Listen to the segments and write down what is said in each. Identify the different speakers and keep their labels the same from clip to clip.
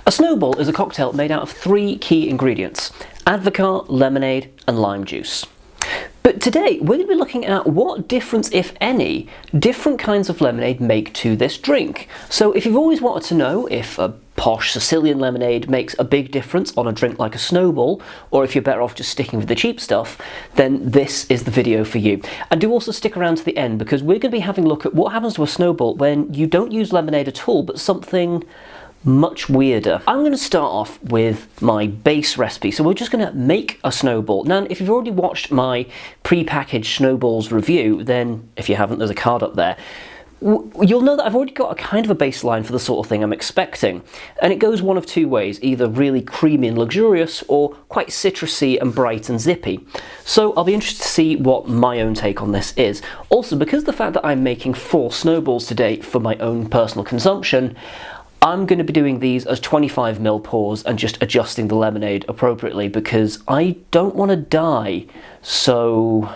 Speaker 1: A snowball is a cocktail made out of 3 key ingredients: advocaat, lemonade and lime juice. But today we're going to be looking at what difference, if any, different kinds of lemonade make to this drink. So if you've always wanted to know if a posh Sicilian lemonade makes a big difference on a drink like a Snowball, or if you're better off just sticking with the cheap stuff, then this is the video for you. And do also stick around to the end, because we're going to be having a look at what happens to a Snowball when you don't use lemonade at all, but something much weirder. I'm going to start off with my base recipe. So we're just going to make a Snowball. Now, if you've already watched my pre-packaged Snowballs review, then if you haven't, there's a card up there. You'll know that I've already got a kind of a baseline for the sort of thing I'm expecting. And it goes one of 2 ways, either really creamy and luxurious, or quite citrusy and bright and zippy. So I'll be interested to see what my own take on this is. Also, because of the fact that I'm making 4 Snowballs today for my own personal consumption, I'm going to be doing these as 25ml pours and just adjusting the lemonade appropriately, because I don't want to die, so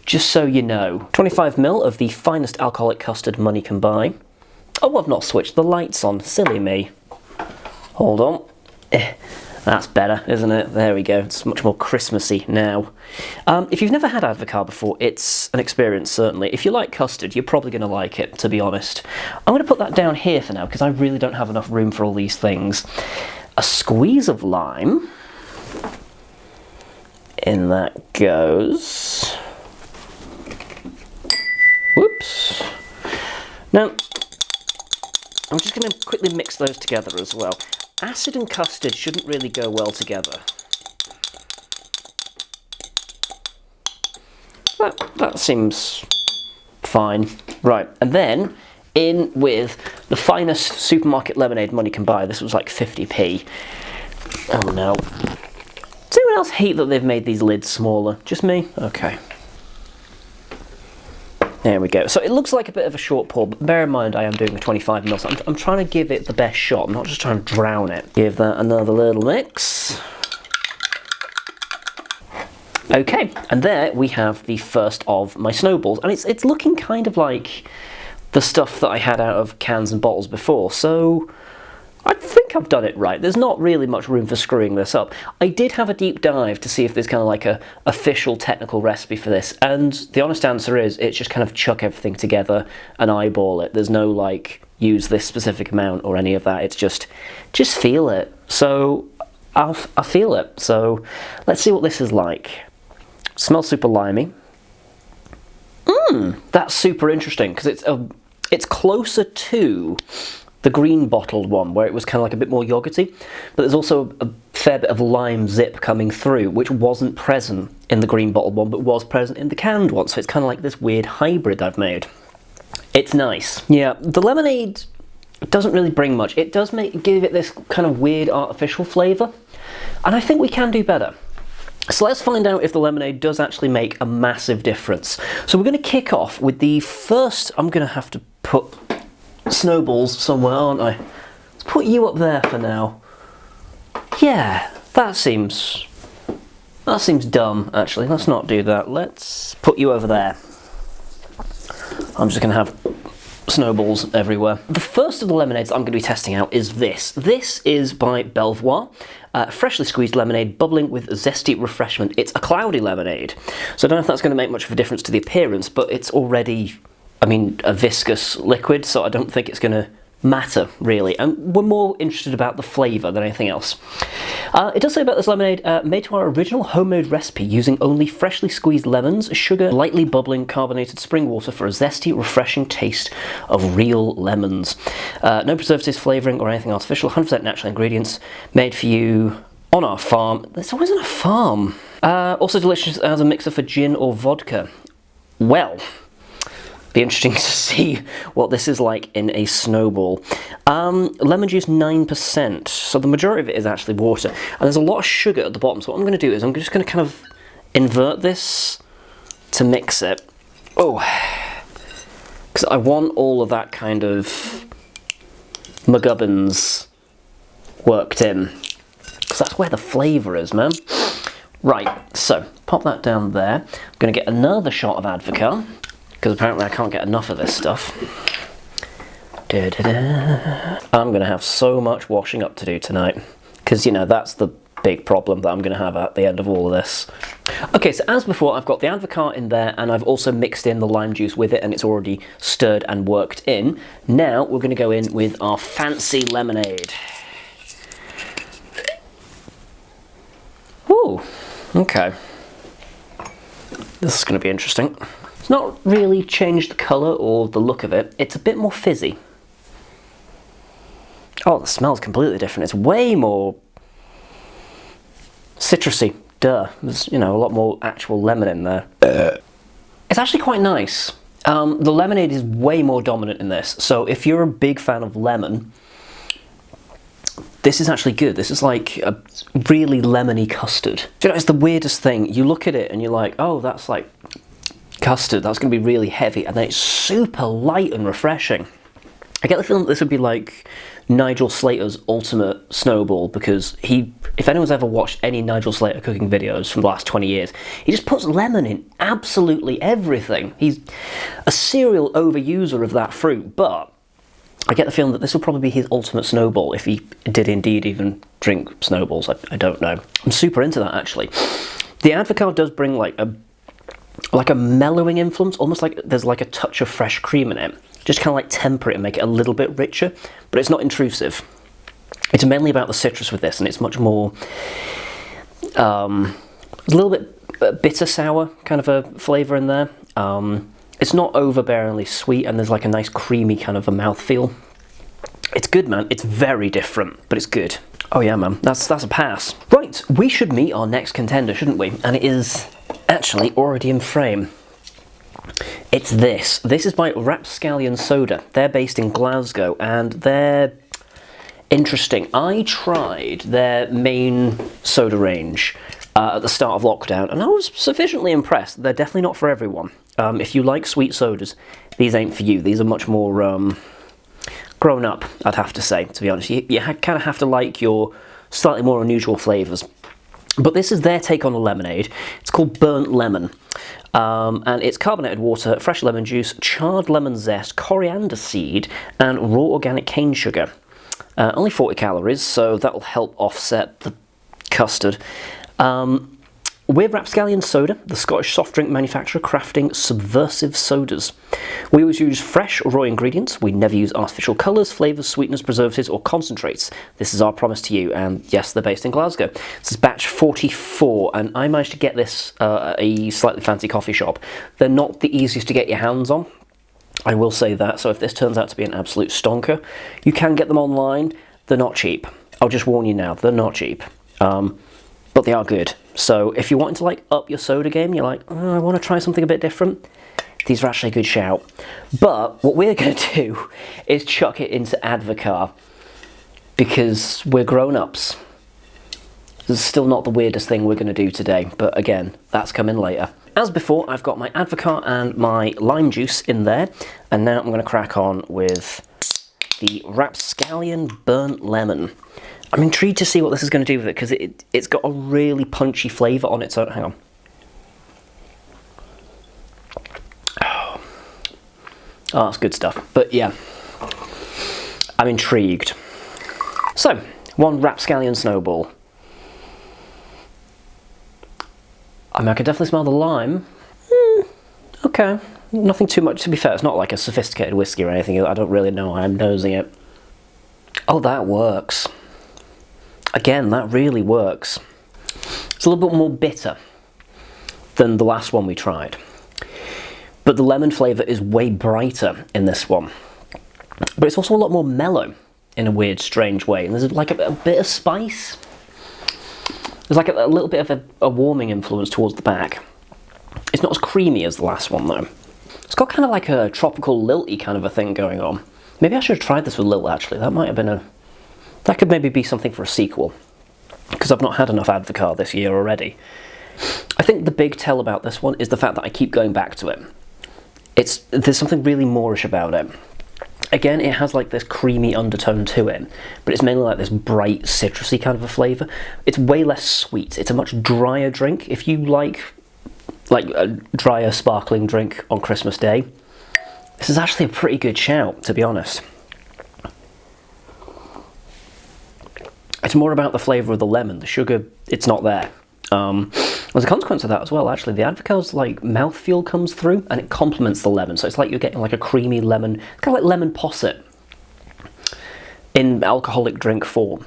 Speaker 1: just so you know. 25ml of the finest alcoholic custard money can buy. Oh, I've not switched the lights on, silly me. Hold on. That's better, isn't it? There we go, it's much more Christmassy now. If you've never had advocaat before, it's an experience, certainly. If you like custard, you're probably going to like it, to be honest. I'm going to put that down here for now, because I really don't have enough room for all these things. A squeeze of lime. In that goes. Whoops. Now, I'm just going to quickly mix those together as well. Acid and custard shouldn't really go well together. That seems fine. Right, and then in with the finest supermarket lemonade money can buy. This was like 50p. Oh no. Does anyone else hate that they've made these lids smaller? Just me? Okay. There we go. So it looks like a bit of a short pour, but bear in mind I am doing a 25ml, so I'm trying to give it the best shot. I'm not just trying to drown it. Give that another little mix. Okay, and there we have the first of my Snowballs, and it's looking kind of like the stuff that I had out of cans and bottles before, so I think I've done it right. There's not really much room for screwing this up. I did have a deep dive to see if there's kind of like a official technical recipe for this, and the honest answer is it's just kind of chuck everything together and eyeball it. There's no like use this specific amount or any of that. It's just feel it. So I feel it. So let's see what this is like. Smells super limey. That's super interesting, because it's closer to the green bottled one, where it was kind of like a bit more yogurty, but there's also a fair bit of lime zip coming through, which wasn't present in the green bottled one, but was present in the canned one, so it's kind of like this weird hybrid I've made. It's nice. Yeah, the lemonade doesn't really bring much. It does give it this kind of weird artificial flavour, and I think we can do better. So let's find out if the lemonade does actually make a massive difference. So we're going to kick off with the first. I'm going to have to put Snowballs somewhere, aren't I? Let's put you up there for now. Yeah, that seems dumb, actually. Let's not do that. Let's put you over there. I'm just going to have Snowballs everywhere. The first of the lemonades that I'm going to be testing out is this. This is by Belvoir. Freshly squeezed lemonade bubbling with zesty refreshment. It's a cloudy lemonade, so I don't know if that's going to make much of a difference to the appearance, but it's already, I mean, a viscous liquid, so I don't think it's going to matter, really. And we're more interested about the flavour than anything else. It does say about this lemonade, made to our original homemade recipe using only freshly squeezed lemons, sugar, lightly bubbling carbonated spring water for a zesty, refreshing taste of real lemons. No preservatives, flavouring or anything artificial, 100% natural ingredients, made for you on our farm. There's always on a farm. Also delicious as a mixer for gin or vodka. Well, be interesting to see what this is like in a Snowball. Lemon juice 9%, so the majority of it is actually water. And there's a lot of sugar at the bottom, so what I'm going to do is I'm just going to kind of invert this to mix it. Oh, because I want all of that kind of McGubbins worked in, because that's where the flavour is, man. Right, so pop that down there. I'm going to get another shot of advocaat, because apparently I can't get enough of this stuff. I'm gonna have so much washing up to do tonight, because you know that's the big problem that I'm gonna have at the end of all of this. Okay, so as before, I've got the Advocaat in there, and I've also mixed in the lime juice with it, and it's already stirred and worked in. Now we're gonna go in with our fancy lemonade. Ooh, okay. This is gonna be interesting. It's not really changed the colour or the look of it. It's a bit more fizzy. Oh, the smell's completely different. It's way more citrusy. Duh. There's, you know, a lot more actual lemon in there. It's actually quite nice. The lemonade is way more dominant in this. So if you're a big fan of lemon, this is actually good. This is like a really lemony custard. Do you know, it's the weirdest thing. You look at it and you're like, oh, that's like custard. That's going to be really heavy. And then it's super light and refreshing. I get the feeling that this would be like Nigel Slater's ultimate Snowball, because if anyone's ever watched any Nigel Slater cooking videos from the last 20 years, he just puts lemon in absolutely everything. He's a serial overuser of that fruit, but I get the feeling that this will probably be his ultimate Snowball if he did indeed even drink Snowballs. I don't know. I'm super into that, actually. The Advocaat does bring like a mellowing influence, almost like there's like a touch of fresh cream in it. Just kind of like temper it and make it a little bit richer, but it's not intrusive. It's mainly about the citrus with this, and it's much more, a little bit bitter sour kind of a flavour in there. It's not overbearingly sweet, and there's like a nice creamy kind of a mouthfeel. It's good, man. It's very different, but it's good. Oh yeah, man. That's a pass. Right, we should meet our next contender, shouldn't we? And it is actually already in frame. It's this. This is by Rapscallion Soda. They're based in Glasgow, and they're interesting. I tried their main soda range at the start of lockdown, and I was sufficiently impressed. They're definitely not for everyone. If you like sweet sodas, these ain't for you. These are much more grown up, I'd have to say, to be honest. You kind of have to like your slightly more unusual flavours. But this is their take on a lemonade. It's called Burnt Lemon. And it's carbonated water, fresh lemon juice, charred lemon zest, coriander seed, and raw organic cane sugar. Only 40 calories, so that will help offset the custard. We're Rapscallion Soda, the Scottish soft drink manufacturer crafting subversive sodas. We always use fresh, raw ingredients. We never use artificial colours, flavours, sweeteners, preservatives or concentrates. This is our promise to you, and yes, they're based in Glasgow. This is batch 44, and I managed to get this at a slightly fancy coffee shop. They're not the easiest to get your hands on, I will say that, so if this turns out to be an absolute stonker, you can get them online. They're not cheap. I'll just warn you now, they're not cheap. But they are good. So if you're wanting to like up your soda game, you're like, oh, I want to try something a bit different, these are actually a good shout. But what we're going to do is chuck it into Advocaat, because we're grown-ups. This is still not the weirdest thing we're going to do today, but again, that's coming later. As before, I've got my Advocaat and my lime juice in there, and now I'm going to crack on with the Rapscallion Burnt Lemon. I'm intrigued to see what this is going to do with it, because it's got a really punchy flavour on its own. Hang on. Oh, that's good stuff. But yeah, I'm intrigued. So, one Rapscallion Snowball. I mean, I can definitely smell the lime. Okay, nothing too much, to be fair. It's not like a sophisticated whiskey or anything. I don't really know why I'm nosing it. Oh, that works. Again, that really works. It's a little bit more bitter than the last one we tried. But the lemon flavour is way brighter in this one. But it's also a lot more mellow in a weird, strange way. And there's like a bit of spice. There's like a little bit of a warming influence towards the back. It's not as creamy as the last one, though. It's got kind of like a tropical lilty kind of a thing going on. Maybe I should have tried this with Lil, actually. That might have been that could maybe be something for a sequel, because I've not had enough Advocaat this year already. I think the big tell about this one is the fact that I keep going back to it. There's something really Moorish about it. Again, it has like this creamy undertone to it, but it's mainly like this bright, citrusy kind of a flavour. It's way less sweet. It's a much drier drink. If you like a drier, sparkling drink on Christmas Day, this is actually a pretty good shout, to be honest. It's more about the flavour of the lemon. The sugar, it's not there. As a consequence of that as well, actually, the Advocaat's like mouthfeel comes through and it complements the lemon. So it's like you're getting like a creamy lemon, kind of like lemon posset in alcoholic drink form.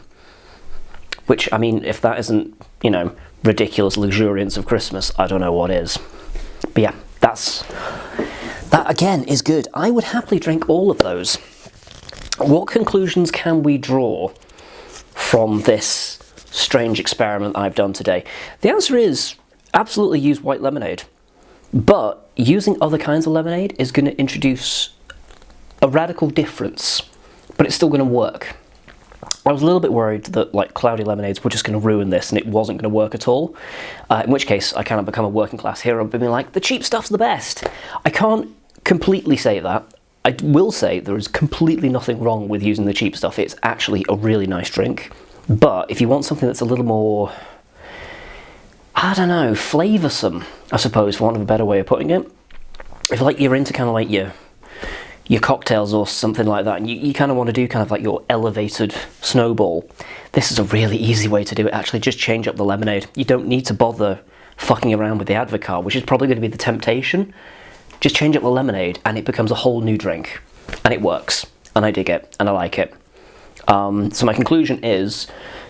Speaker 1: Which, I mean, if that isn't, you know, ridiculous luxuriance of Christmas, I don't know what is. But yeah, that again is good. I would happily drink all of those. What conclusions can we draw from this strange experiment I've done today? The answer is absolutely use white lemonade. But using other kinds of lemonade is going to introduce a radical difference, but it's still going to work. I was a little bit worried that like cloudy lemonades were just going to ruin this and it wasn't going to work at all. In which case I kind of become a working class hero and being like, the cheap stuff's the best. I can't completely say that. I will say there is completely nothing wrong with using the cheap stuff. It's actually a really nice drink. But if you want something that's a little more, I don't know, flavoursome, I suppose, for want of a better way of putting it. If like you're into kind of like your cocktails or something like that, and you kind of want to do kind of like your elevated Snowball, this is a really easy way to do it. Actually, just change up the lemonade. You don't need to bother fucking around with the Advocaat, which is probably going to be the temptation. Just change up the lemonade and it becomes a whole new drink. And it works. And I dig it. And I like it. So my conclusion is,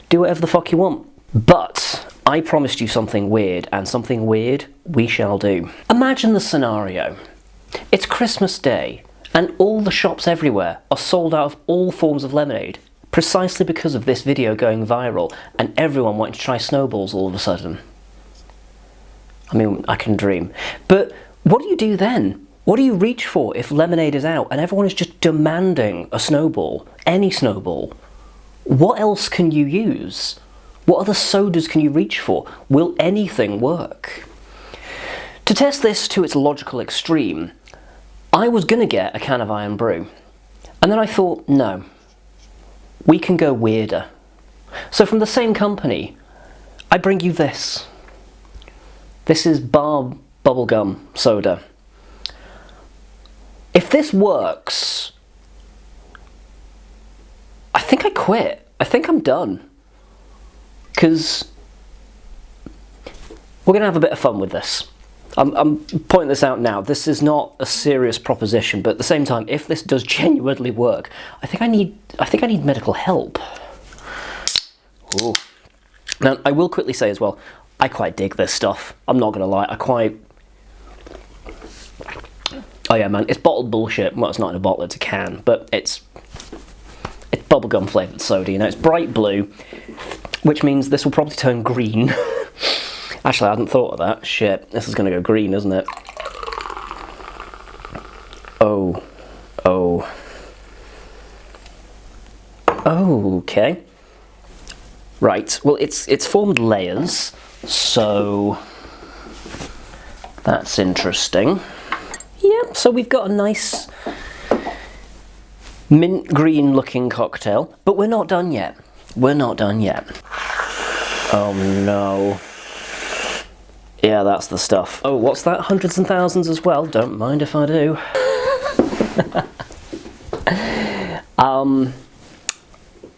Speaker 1: do whatever the fuck you want. But I promised you something weird, and something weird we shall do. Imagine the scenario. It's Christmas Day, and all the shops everywhere are sold out of all forms of lemonade, precisely because of this video going viral, and everyone wanting to try Snowballs all of a sudden. I mean, I can dream. But what do you do then? What do you reach for if lemonade is out and everyone is just demanding a Snowball? Any Snowball? What else can you use? What other sodas can you reach for? Will anything work? To test this to its logical extreme, I was going to get a can of Iron Brew. And then I thought, no, we can go weirder. So from the same company, I bring you this. This is bar bubblegum soda. If this works, I think I quit. I think I'm done. Because we're going to have a bit of fun with this. I'm pointing this out now. This is not a serious proposition, but at the same time, if this does genuinely work, I think I need medical help. Ooh. Now, I will quickly say as well, I quite dig this stuff. I'm not going to lie. Oh yeah, man, it's bottled bullshit. Well, it's not in a bottle, it's a can, but it's bubblegum flavoured soda, you know. It's bright blue, which means this will probably turn green. Actually, I hadn't thought of that. Shit, this is going to go green, isn't it? Oh. Okay. Right, well, it's formed layers, so that's interesting. Yeah, so we've got a nice mint green looking cocktail, but we're not done yet. Oh no. Yeah, that's the stuff. Oh, what's that? Hundreds and thousands as well? Don't mind if I do.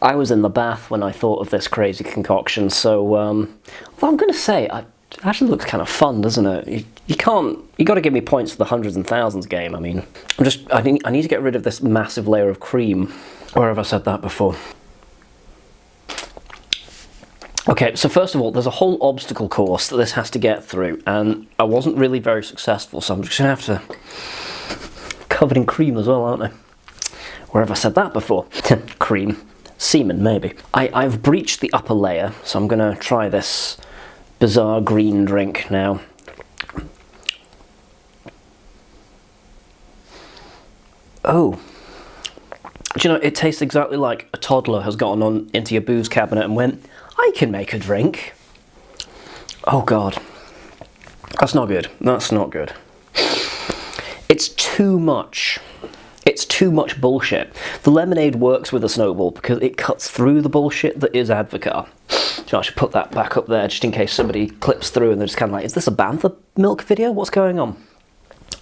Speaker 1: I was in the bath when I thought of this crazy concoction, so well, I'm going to say, it actually looks kind of fun, doesn't it? You got to give me points for the hundreds and thousands game. I mean, I need to get rid of this massive layer of cream. Where have I said that before? Okay, so first of all, there's a whole obstacle course that this has to get through, and I wasn't really very successful, so I'm just going to have to... Covered in cream as well, aren't I? Where have I said that before? Cream. Semen, maybe. I've breached the upper layer, so I'm going to try this bizarre green drink now. Oh. Do you know, it tastes exactly like a toddler has gotten on into your booze cabinet and went, I can make a drink. Oh god. That's not good. That's not good. It's too much. It's too much bullshit. The lemonade works with a Snowball because it cuts through the bullshit that is Advocaat. So I should put that back up there just in case somebody clips through and they're just kind of like, is this a Bantha milk video? What's going on?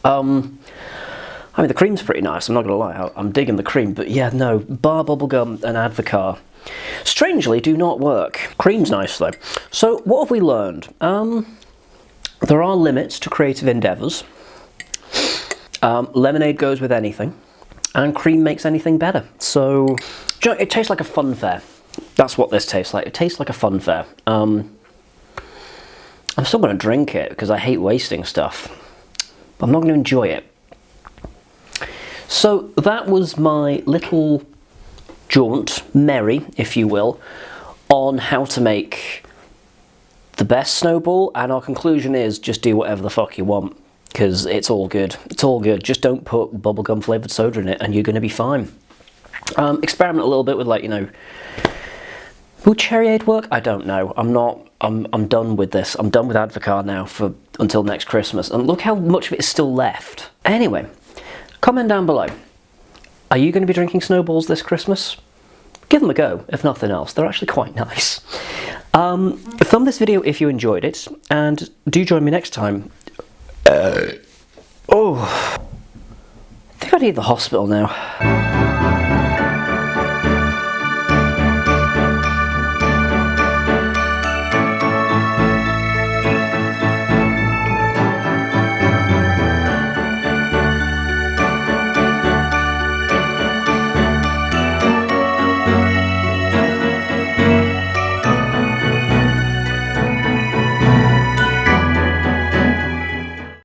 Speaker 1: I mean, the cream's pretty nice, I'm not going to lie. I'm digging the cream, but yeah, no, bar bubblegum and Advocaat strangely do not work. Cream's nice though. So what have we learned? There are limits to creative endeavours. Lemonade goes with anything, and cream makes anything better. So, do you know, it tastes like a fun fair. That's what this tastes like. It tastes like a fun fair. I'm still going to drink it because I hate wasting stuff, but I'm not going to enjoy it. So that was my little jaunt, merry, if you will, on how to make the best Snowball, and our conclusion is just do whatever the fuck you want, because it's all good. It's all good. Just don't put bubblegum flavoured soda in it and you're going to be fine. Experiment a little bit with, like, you know, will cherryade work? I don't know. I'm done with this. I'm done with Advocaat now until next Christmas, and look how much of it is still left. Anyway, comment down below. Are you going to be drinking Snowballs this Christmas? Give them a go, if nothing else. They're actually quite nice. Thumb this video if you enjoyed it, and do join me next time. I think I need the hospital now.